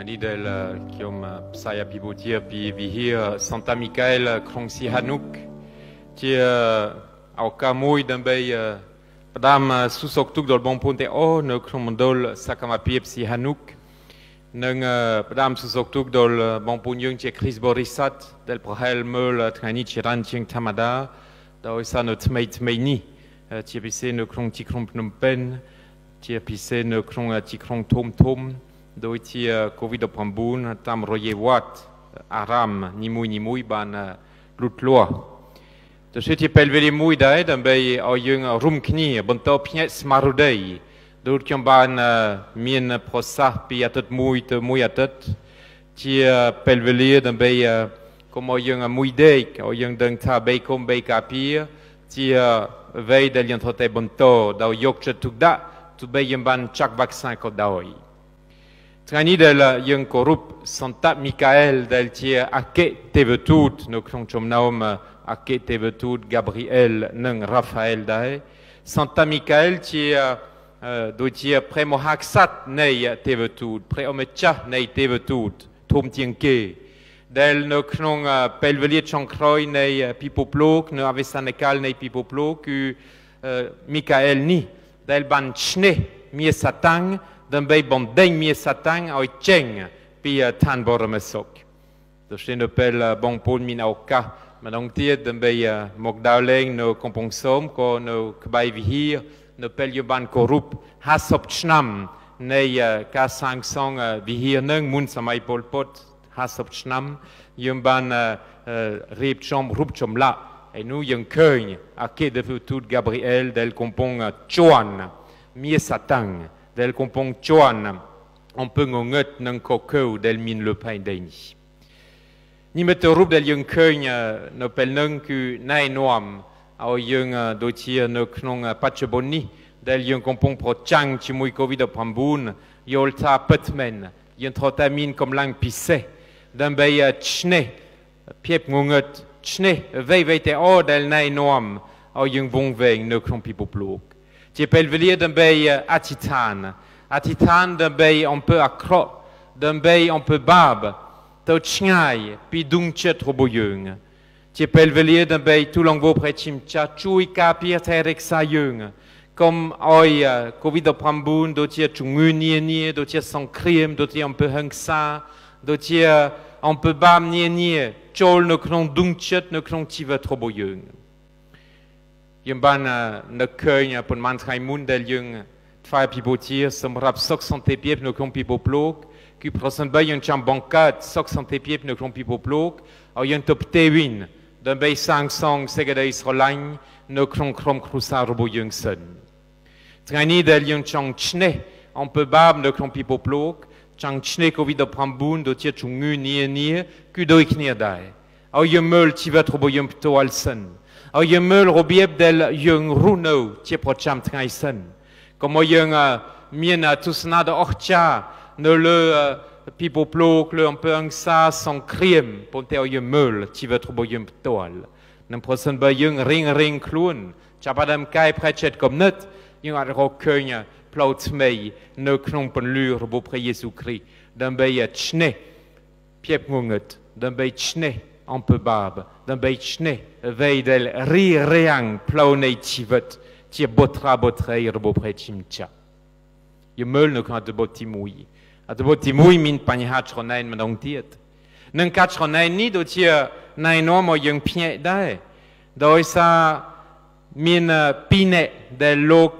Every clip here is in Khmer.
ថ្ងៃនេះដែលខ្ញុំផ្សាយអភិបូជាពីវិហារសន្តាមីកាអែលក្រុងស៊ីហានុកជាឱកាសមួយដើម្បីផ្ដាំសុខទុក្ខដល់បងប្អូនទាំងអស់នៅក្នុងមណ្ឌលសកម្មភាពស៊ីហានុកនិងផ្ដាំសុខទុក្ខដល់បងប្អូនយើងជាគ្រីស្ទបរិស័ទដែលប្រហែលមើលថ្ងៃនេះច្រើនជាងធម្មតាដោយសារនៅថ្មីនេះជាពិសេសនៅក្នុងទីក្រុងភ្នំពេញជាពិសេសនៅក្នុងទីក្រុងធំដោយជា COVID-19 តាមរយៈវត្តអារាមនីមួយបានលូតលាស់ទៅជាពេលវេលាមួយដែរដើម្បីឲ្យយើងរួមគ្នាបន្តភ្ញាក់ស្មារតីដូចខ្ញុំបានមានប្រសាសន៍ពីអាទិត្យមួយទៅមួយអាទិត្យជាពេលវេលាដើម្បីកុំឲ្យយើងមួយដេកឲ្យយើងដឹងថាបីគុំបីកាពីជាអ្វីដែលយើងត្រូវតែបន្តដោយយកចិត្តទុកដាក់ទោះបីយើងបានចាក់វ៉ាក់សាំងក៏ដោយថ្ងៃនេះដែលយើងគោរពសន្តាមីកាអែលដែលជាអគ្គទេវទូតនៅក្នុងចំណោមអគ្គទេវទូត Gabriel និង Raphael ដែរសន្តាមីកាអែលជាដូចជាព្រះមហាក្សត្រនៃទេវទូតព្រះអម្ចាស់នៃទេវទូតធំជាងគេដែលនៅក្នុងពេលវេលាចុងក្រោយនៃពិភពលោកនៅអវេសានកាលនៃពិភពលោកគឺមីកាអែលនេះដែលបានឈ្នះមាសសាតាំងដើម្បីបំដេញមាសសាតាំងឲ្យចេញពីឋានបរមសុខដូច្នេះនៅពេលបងប្អូនមានឱកាសម្ដងទៀតដើម្បីមកដើរលេងនៅកំពង់សោមក៏នៅក្បែរវិហារនៅពេលយើងបានគោរព50ឆ្នាំនៃការសាងសង់វិហារនឹងមុនសម័យប៉ុលពត50ឆ្នាំយើងបានរៀបចំរូបចម្លាក់ហើយនោះយើងឃើញអគ្គទេវទូត Gabriel ដែលកំពុងជាន់មាសសាតាំងដែលកំពុងជាន់អំពើងងឹតនឹងកកូវដែលមានលើផែនដីនេះនិមិត្តរូបដែលយើងឃើញនៅពេលនឹងគឺណែនាំឲ្យយើងដូចជានៅក្នុងបច្ចុប្បន្ននេះដែលយើងកំពុងប្រចាំជាមួយ COVID-19 យល់ថាពិតមែនយើងត្រូវតែមានកម្លាំងពិសេសដើម្បីឈ្នះភាពងងឹតឈ្នះអ្វីៗទាំងអស់ដែលណែនាំឲ្យយើងវង្វេងនៅក្នុងពិភពលោកជាពេលវេលាដើម្បីអធិដ្ឋានដើម្បីអំពើអាក្រក់ដើម្បីអំពើបាបទៅឆ្ងាយពីដួងចិត្តរបស់យើងជាពេលវេលាដើម្បីទូលងវោព្រះជាម្ចាស់ជួយការពារថែរក្សាយើងកុំឲ្យ COVID-19 ដូចជាជំងឺនានាដូចជាសង្គ្រាមដូចជាអំពើហិង្សាដូចជាអំពើបាបនានាចូលនៅក្នុងដួងចិត្តនៅក្នុងជីវិតរបស់យើងយើងបាននឹកឃើញប៉ុន្មានថ្ងៃមុនដែលយើងថ្វាយពិបូជាសម្រាប់សុខសន្តិភាពនៅក្នុងពិភពលោកគឺប្រសិនបើយើងចង់បង្កើតសុខសន្តិភាពនៅក្នុងពិភពលោកឲ្យយើងទៅផ្ទេវិញដើម្បីសាងសង់សេចក្តីស្រឡាញ់នៅក្នុងក្រុមគ្រួសាររបស់យើងសិនថ្ងៃនេះដែលយើងចង់ឈ្នះអំពើបាបនៅក្នុងពិភពលោកចង់ឈ្នះ COVID-19 ដូចជាជំងឺនានាគឺដូចគ្នាដែរឲ្យយើងមើលជីវិតរបស់យើងផ្ទាល់សិនឲ្យយើងមើលរបៀបដែលយើងរស់នៅជាប្រចាំថ្ងៃសិនកុំឲ្យយើងមានទស្សនៈដ៏អស្ចារ្យនៅលើពិភពលោកលើអំពើហិង្សាសង្គ្រាមប៉ុន្តែឲ្យយើងមើលជីវិតរបស់យើងផ្ទាល់នឹងប្រសិនបើយើងរៀងខ្លួនចាប់ផ្ដើមកែប្រែចិត្តគំនិតយើងអាចរកឃើញផ្លូវថ្មីនៅក្នុងពន្លឺរបស់ព្រះយេស៊ូវគ្រីស្ទដើម្បីឈ្នះភាពងងឹតដើម្បីឈ្នះអំពើបាបដើម្បីឈ្នះអ្វីដែលរីរាំងផ្លូវនៃជីវិតជាបុត្រាបុត្រីរបស់ព្រះជាម្ចាស់យើងមើលនៅក្នុងអត្ថបទទី1អត្ថបទទី1មានបញ្ហាច្រណែនម្ដងទៀតនឹងការច្រណែននេះដូចជាណែនាំមកយើងភ្ញាក់ដែរដោយសារមានពីរនាក់ដែលលោក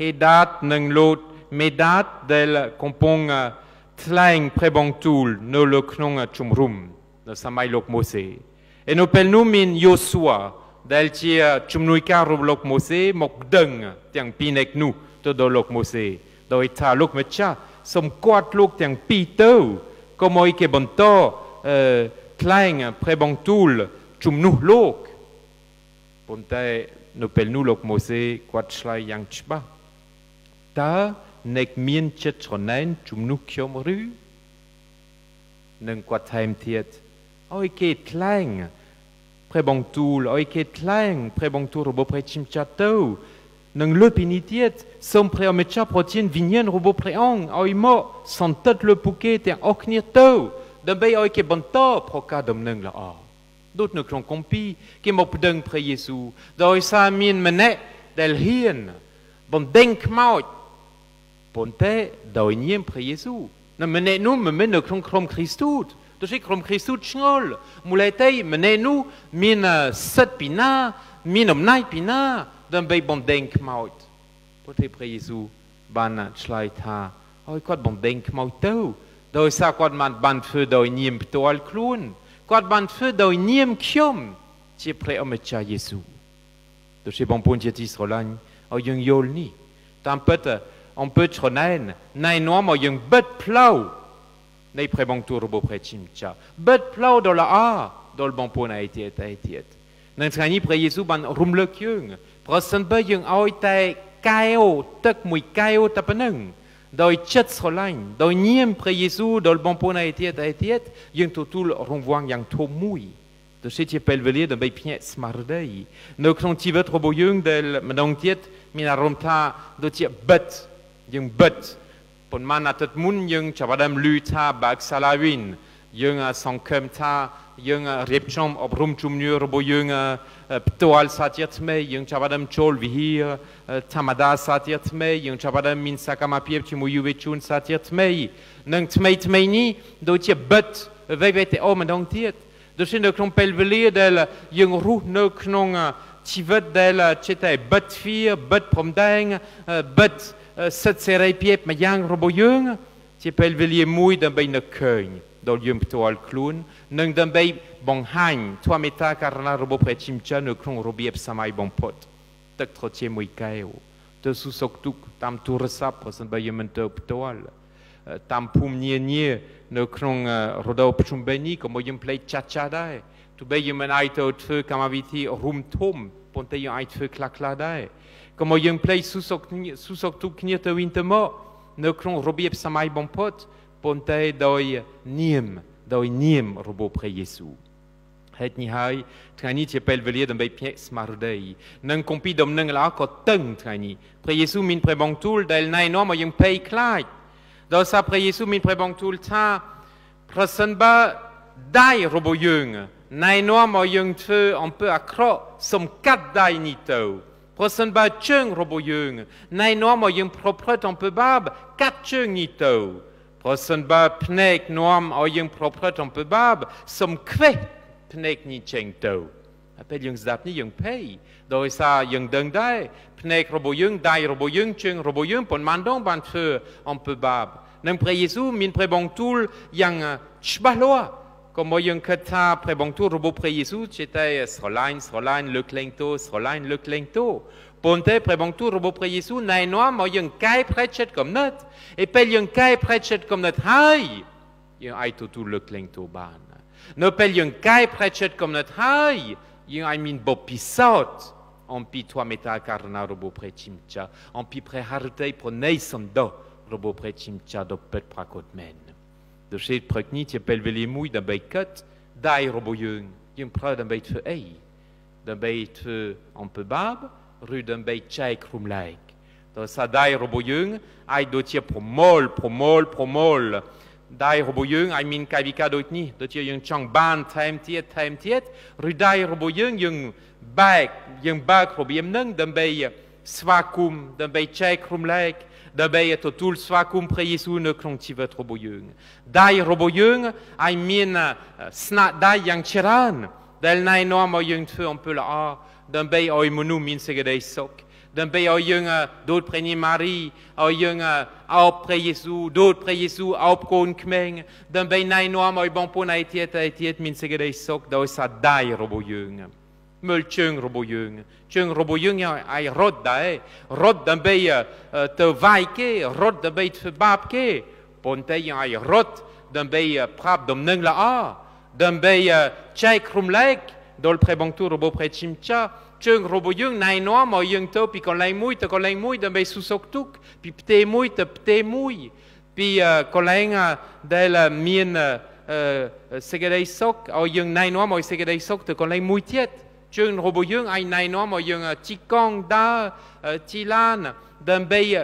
ហេដាតនិងលោកមេដាតដែលកំពុងថ្លែងព្រះបង្ទូលនៅលើក្នុងជំរំនៅសម័យលោកម៉ូសេហើយនៅពេលនោះមានយូស៊ូដែលជាជំនួយការរបស់លោកម៉ូសេមកដឹងទាំងពីរនាក់នោះទៅដល់លោកម៉ូសេដោយថាលោកម្ចាស់សូមគាត់លោកទាំងពីរទៅកុំឲ្យគេបន្តថ្លែងព្រះបង្ទូលជំនួសលោកប៉ុន្តែនៅពេលនោះលោកម៉ូសេគាត់ឆ្លើយយ៉ាងច្បាស់តើអ្នកមានចិត្តច្រណែនជំនួសខ្ញុំឬនឹងគាត់ថែមទៀតឲ្យគេថ្លែងព្រះបង្ទូលឲ្យគេថ្លែងព្រះបង្ទូលរបស់ព្រះជាម្ចាស់ទៅ នឹងលើពីនេះទៀតសូមព្រះម្ចាស់ប្រទានវិញ្ញាណរបស់ព្រះអង្គឲ្យមកសន្តិដ្ឋលើពួកគេទាំងអស់គ្នាទៅដើម្បីឲ្យគេបន្តប្រកាសដំណឹងល្អដូចនៅក្នុងគម្ពីរគេមកប្តឹងព្រះយេស៊ូវដោយសារមានម្នាក់ដែលហ៊ានបំដេញខ្មោចប៉ុន្តែដោយនាមព្រះយេស៊ូវនៅម្នាក់នោះមិនមែននៅក្នុងក្រុមគ្រីស្ទូតដូចជាក្រុមគ្រីស្ទូតឆ្ងល់មូលហេតុម្នាក់នោះមានសិទ្ធិពីណាមានអំណាចពីណាដើម្បីបំដេញខ្មោចព្រោះព្រះយេស៊ូវបានឆ្លើយថាឲ្យគាត់បំដេញខ្មោចទៅដោយសារគាត់បានធ្វើដោយនាមផ្ទាល់ខ្លួនគាត់បានធ្វើដោយនាមខ្ញុំជាព្រះអម្ចាស់យេស៊ូវដូចជាបងប្អូនជាទីស្រឡាញ់ឲ្យយើងយល់នេះតាមពិតon peut être honnête ណែនាំឲ្យយើងបិទផ្លូវនៃព្រះបន្ទូលរបស់ព្រះជាម្ចាស់បិទផ្លូវដល់ល្អដល់បងប្អូនឯទៀតនៅថ្ងៃនេះព្រះយេស៊ូវបានរំលឹកយើងប្រសិនបើយើងឲ្យតែកែវទឹកមួយកែវតែប៉ុណ្ណឹងដោយចិត្តស្រឡាញ់ដោយនាមព្រះយេស៊ូវដល់បងប្អូនឯទៀតយើងទទួលរង្វាន់យ៉ាងធំមួយទៅជាពេលវេលាដើម្បីភ្ញាក់ស្មារតីនៅក្នុងជីវិតរបស់យើងដែលម្ដងទៀតមានអារម្មណ៍ថាដូចជាបិទយើងបិទប៉ុន្មានអាទិត្យមុនយើងចាប់ផ្ដើមឮថាបើកសាលាវិញយើងសង្ឃឹមថាយើងរៀបចំអប់រំជំនឿរបស់យើងផ្ទាល់សាជាថ្មីយើងចាប់ផ្ដើមចូលវិហារធម្មតាសាជាថ្មីយើងចាប់ផ្ដើមមានសកម្មភាពជាមួយយុវជនសាជាថ្មីនិងថ្មីនេះដូចជាបិទអ្វីៗទៅម្ដងទៀតដូចជានៅក្នុងពេលវេលាដែលយើងរស់នៅក្នុងជីវិតដែលជាតែបិទទ្វារបិទព្រំដែងបិទសិទ្ធិសេរីភាពម្យ៉ាងរបស់យើងជាពេលវេលាមួយដើម្បីនឹកឃើញដល់យើងផ្ទាល់ខ្លួននិងដើម្បីបង្ហាញធម៌មេត្តាករណារបស់ព្រះជាម្ចាស់នៅក្នុងរបៀបសម័យបំផុតទឹកត្រជាមួយកែវទៅស៊ូសុកទុកតាមទូរស័ព្ទប្រសិនបើយើងមិនទៅផ្ទាល់តាមភូមិនានានៅក្នុងរដូវប្រជុំបីនេះក៏មកយើងផ្លេចចាស់ដែរទោះបីយើងមិនអាចទៅធ្វើកម្មវិធីរួមធំប៉ុន្តែយើងអាចធ្វើខ្លះដែរក៏មកយើងផ្លេចស៊ូសុកទុកគ្នាទៅវិញទៅមកនៅក្នុងរបៀបសម័យបំផុតប៉ុន្តែដោយនាមរបស់ព្រះយេស៊ូវហេតុនេះហើយថ្ងៃនេះជាពេលវេលាដើម្បីភ្ញាក់ស្មារតីនិងគម្ពីរដំណឹងល្អក៏តឹងថ្ងៃនេះព្រះយេស៊ូវមានព្រះបន្ទូលដែលណែនាំឲ្យយើងភ័យខ្លាចដោយសារព្រះយេស៊ូវមានព្រះបន្ទូលថាប្រសិនបើដៃរបស់យើងណែនាំឲ្យយើងធ្វើអំពើអាក្រក់សំកាត់ដៃនេះទៅប្រសិនបើជើងរបស់យើងណែនាំឲ្យយើងប្រព្រឹត្តអំពើបាបកាត់ជើងនេះទៅប្រសិនបើភ្នែកនាំឲ្យយើងប្រព្រឹត្តអំពើបាបសំខ្វេះភ្នែកនេះចេញទៅពេលយើងស្ដាប់នេះយើងភ័យដោយសារយើងដឹងដែរភ្នែករបស់យើងដៃរបស់យើងជើងរបស់យើងប៉ុន្មានដងបានធ្វើអំពើបាបនិងព្រះយេស៊ូវមានព្រះបន្ទូលយ៉ាងច្បាស់លាស់ក៏មកយើងគិតថាព្រះបន្ទូលរបស់ព្រះយេស៊ូវជាតែស្រឡាញ់លើកលែងទោសស្រឡាញ់លើកលែងទោសប៉ុន្តែព្រះបន្ទូលរបស់ព្រះយេស៊ូវណែនាំមកយើងកែប្រែចិត្តគំនិតឯពេលយើងកែប្រែចិត្តគំនិតហើយយើងអាចទទួលលើកលែងទោសបាននៅពេលយើងកែប្រែចិត្តគំនិតហើយយើងអាចមានបទពិសោធន៍អំពីធម៌មេត្តាករុណារបស់ព្រះជាម្ចាស់អំពីព្រះハរតីប្រណីសំដៅរបស់ព្រះជាម្ចាស់ដ៏ពិតប្រាកដមែនដូចជាព្រឹកនេះជាពេលវេលាមួយដើម្បីកាត់ដៃរបស់យើងប្រើដើម្បីធ្វើអីដើម្បីធ្វើអំពើបាបឬដើម្បីចែកក្រុមលែកដោយសារដៃរបស់យើងអាចដូចជាប្រមូលដៃរបស់យើងអាចមានកាយវិការដូចនេះដូចជាយើងចង់បានថែមទៀតឬដៃរបស់យើងបើករបៀបហ្នឹងដើម្បីស្វាគមន៍ដើម្បីចែកក្រុមលែកដើម្បីទទួលស្វាគមន៍ព្រះយេស៊ូវនៅក្នុងជីវិតរបស់យើងដៃរបស់យើងអាចមានស្នាដៃយ៉ាងច្រើនដែលណែនាំឲ្យយើងធ្វើអំពើល្អដើម្បីឲ្យមនុស្សមានសេចក្តីសុខដើម្បីឲ្យយើងដូចព្រះនាងម៉ារីឲ្យយើងអោបព្រះយេស៊ូវដូចព្រះយេស៊ូវអោបកូនក្មេងដើម្បីណែនាំឲ្យបងប្អូនឯទៀតមានសេចក្តីសុខដោយសារដៃរបស់យើងមើលជើងរបស់យើងឲ្យរត់ដែររត់ដើម្បីទៅវាយគេរត់ដើម្បីធ្វើបាបគេប៉ុន្តែយើងឲ្យរត់ដើម្បីប្រាប់ដំណឹងល្អដើម្បីចែកក្រុមលែកដល់ព្រះបន្ទូលរបស់ព្រះជាម្ចាស់ជើងរបស់យើងណែនាំឲ្យយើងទៅពីកន្លែងមួយទៅកន្លែងមួយដើម្បីស៊ូសុខទុក្ខពីផ្ទៃមួយទៅផ្ទៃមួយពីកន្លែងដែលមានសេចក្តីសុខឲ្យយើងណែនាំឲ្យសេចក្តីសុខទៅកន្លែងមួយទៀត chương robo dương ai này nó mà dương chi con đa chi lan đầm bay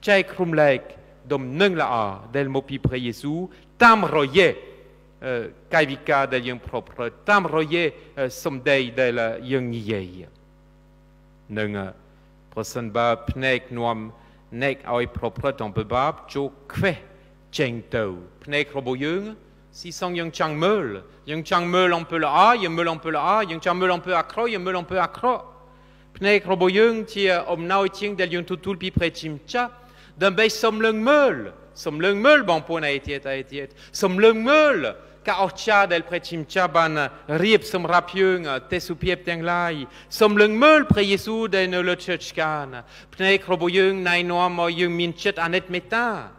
chạy krum lek đom nâng là del mo pi pre Jésus tam roye kai vika del dương propre tam roye someday del dương ye nâng person ba pnek nuam nek ai propre ton pe bab cho kwe cheng tàu pnek robo dương si song yung chang meul on peut la yung meul on peut la yung chang meul on peut accro yung meul on peut accro pnek robo yung ti nau ting del yung tutul pi pre chimcha d'un bay som lung meul bon pon a etiet som lung meul ka orcha del pre chimcha ban riep som rapiung te su piep teng lai som lung meul pre Yesu del no le church kan pnek robo yung nai no mo yung min chet anet meta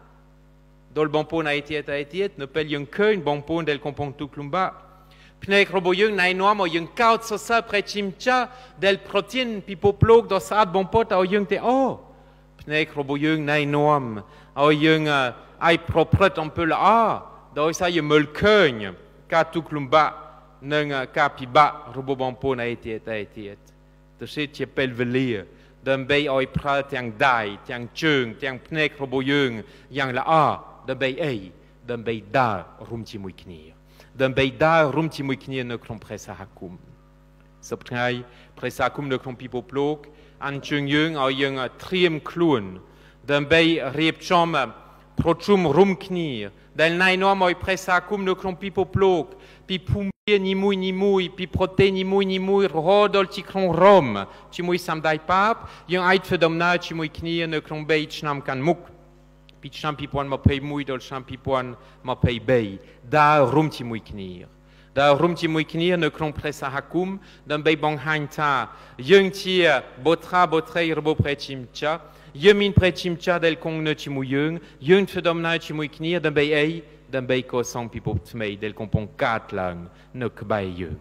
dol bonpon a etiet ne pel yung keun bonpon del kompon tu klumba pnek robo yung nai noa mo yung kaut so sa pre chimcha del protein pipoplog do saat bonpot a yung te pnek robo yung nai noam a yung ai propret on peut la do sa yung mul keun ka tu klumba neng ka piba robo bonpon a etiet de se ti pel velir d'un bay oi pra tiang dai tiang chung tiang pnek robo yung yang la d'un bay d'un bay da rum ti mui knir d'un bay da rum ti mui knir ne krom presa hakum soptrai presa hakum ne krom pipo plok an chung yung a yung triem kloen d'un bay riep chom prochum rum knir del nai no moi presa hakum ne krom pipo plok pi pum ni mui pi prote ni mui rodol ti kron rom ti mui sam dai pap yung ait fedomna ti mui knir ne krom bay chnam kan muk pi cham pi poan ma pei mui dol cham pi poan ma pei bei da rum ti mui knir ne kron presa hakum dan bei bang hainta yung ti botrei robo prechimcha yemin prechimcha del kong ne ti mui yung fedomna ti mui knir dan bei ko sang pi pop tmei del kompon kat lang ne kbai yung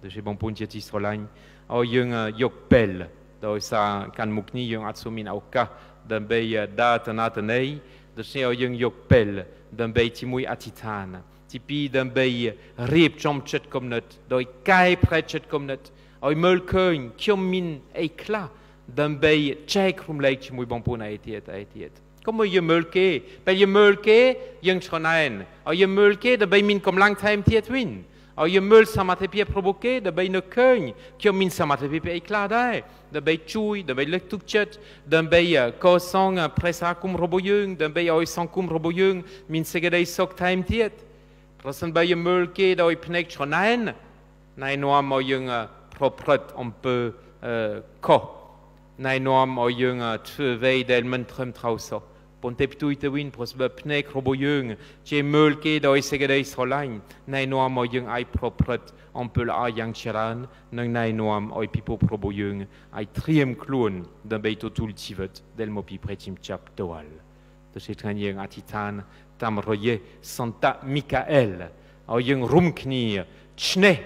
de je bon pon ti srolain o yung yok pel do sa kan mukni yung atsumin auka dan bei da tanatnei de se o yung yok pel dan bei ti mui atitana ti pi dan bei rip chom chet komnet do kai prechet komnet o meul keun kyomin ekla dan bei check rum lek ti mui bon pon a etiet comme je mulke pel je mulke yung chonaen o je mulke de bei min kom lang time tiet win o je mul samate pie provoke de bei no keun kyomin samate pie ekla dai de bei chui de bei lek tuk chet de bei ko song presa kum roboyung de bei oi song kum roboyung min segedei sok time tiet prosen bei je mulke de oi pnek chonaen nai noam o yung propret on peut ko nai noam o yung tvei del mentrum trauso ponte ptu ite win prosbe pnek roboyung che mulke do segedei solain nai noam o yung ai propret on peut la yang chiran nang nai noam oi pipo proboyung ai triem klon d'un beito tul tivet del mopi pretim chap toal de se tranieng atitan tam roye santa Michael o yung rumknir chne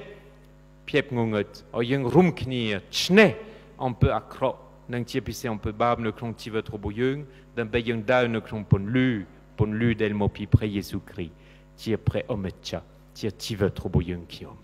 piep ngunget o yung rumknir chne on peut accro nang ti pisse on peut bab ne klon tivet roboyung d'un bayung da ne klon pon lu del mopi pre Jésus Christ ti pre ometcha ti tivet roboyung kiom